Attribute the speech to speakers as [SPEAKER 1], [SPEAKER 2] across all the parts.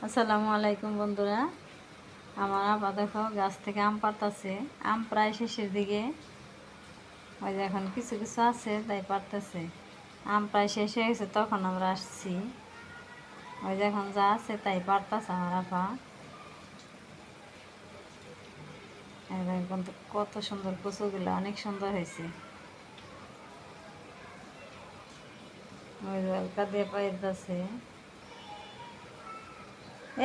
[SPEAKER 1] আসসালামু আলাইকুম বন্ধুরা। আমার আপা দেখো গাছ থেকে আম পাড়তাছে। আম প্রায় শেষের দিকে, ওই যে এখন কিছু কিছু আছে তাই পাড়তেছে। আম প্রায় শেষ হয়ে গেছে, তখন আমরা আসছি। ওই যে এখন যা আছে তাই পাড়তাছে আমার আপা। এখন তো কত সুন্দর কচুগুলো, অনেক সুন্দর হয়েছে। ওই যে হালকা দিয়ে পাইতেছে।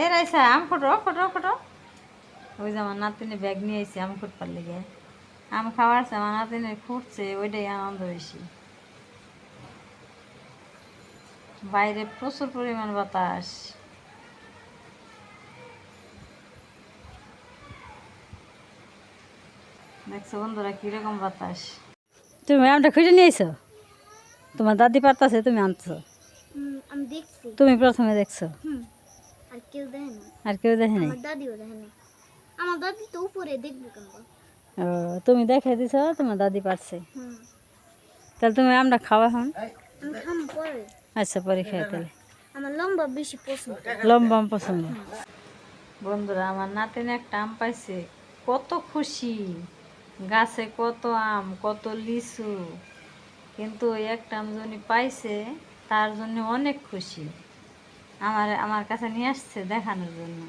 [SPEAKER 1] এ রাইসা আম ফুটো ফুটো ফুটো। ওই যে আমার নাতিনি ব্যাগ নিয়ে আইছে আম ফুটপার লেগে। আম খাওয়ার আমার নাতিনি ফুটছে, ওইটাই আনন্দ বেশি। বাইরে প্রচুর পরিমাণ বাতাস। দেখছো বন্ধুরা কিরকম বাতাস। তুমি আমটা খুঁজে নিয়েছো, তোমার দাদি পারতাছে, তুমি আনছো।
[SPEAKER 2] আমি দেখছি,
[SPEAKER 1] তুমি প্রথমে দেখছো।
[SPEAKER 2] আর কেউ দেখে না।
[SPEAKER 1] আর কেউ দেখে নাই?
[SPEAKER 2] আমার দাদিও দেখে না। আমার দাদি তো উপরে দেখবে কেন?
[SPEAKER 1] ও, তুমি দেখে দিছো তোমার দাদি পারছে। তাহলে তুমি আমটা খাওয়া এখন?
[SPEAKER 2] আমি খাম পরে।
[SPEAKER 1] আচ্ছা, পরে খাই তাহলে।
[SPEAKER 2] আমার লম্বা বেশি পছন্দ।
[SPEAKER 1] লম্বা আম পছন্দ। বন্ধুরা আমার নাতিন একটা আম পাইছে, কত খুশি। গাছে কত আম, কত লিচু, কিন্তু ওই একটা আম যিনি পাইছে তার জন্য অনেক খুশি। আমার কাছে নিয়ে আসছে দেখানোর জন্য।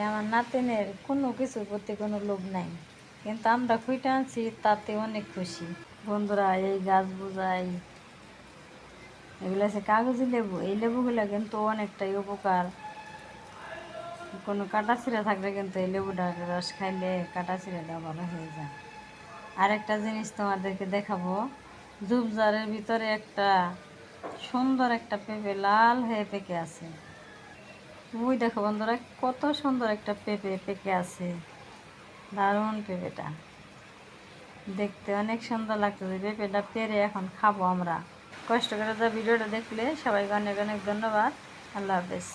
[SPEAKER 1] আমার নাতিনের কোনো কিছুর প্রতি কোনো লোভ নাই, কিন্তু আমরা খুঁটে আনছি তাতে অনেক খুশি। বন্ধুরা এই গাছ বোঝাই, এগুলো আছে কাগজি লেবু। এই লেবুগুলো কিন্তু অনেকটাই উপকার। কোনো কাটা ছিঁড়া থাকলে কিন্তু এই লেবুটার রস খাইলে কাটা ছিঁড়াটা ভালো হয়ে যায়। আরেকটা জিনিস তোমাদেরকে দেখাবো। ঝোপঝাড়ের ভিতরে একটা সুন্দর একটা পেঁপে লাল হয়ে পেকে আছে। ওই দেখো বন্ধুরা, কত সুন্দর একটা পেঁপে পেকে আছে। দারুণ পেঁপেটা দেখতে অনেক সুন্দর লাগতেছে। পেঁপেটা পেরে এখন খাবো আমরা। কষ্ট করে ভিডিওটা দেখলে সবাইকে অনেক অনেক ধন্যবাদ। আল্লাহ হাফেজ।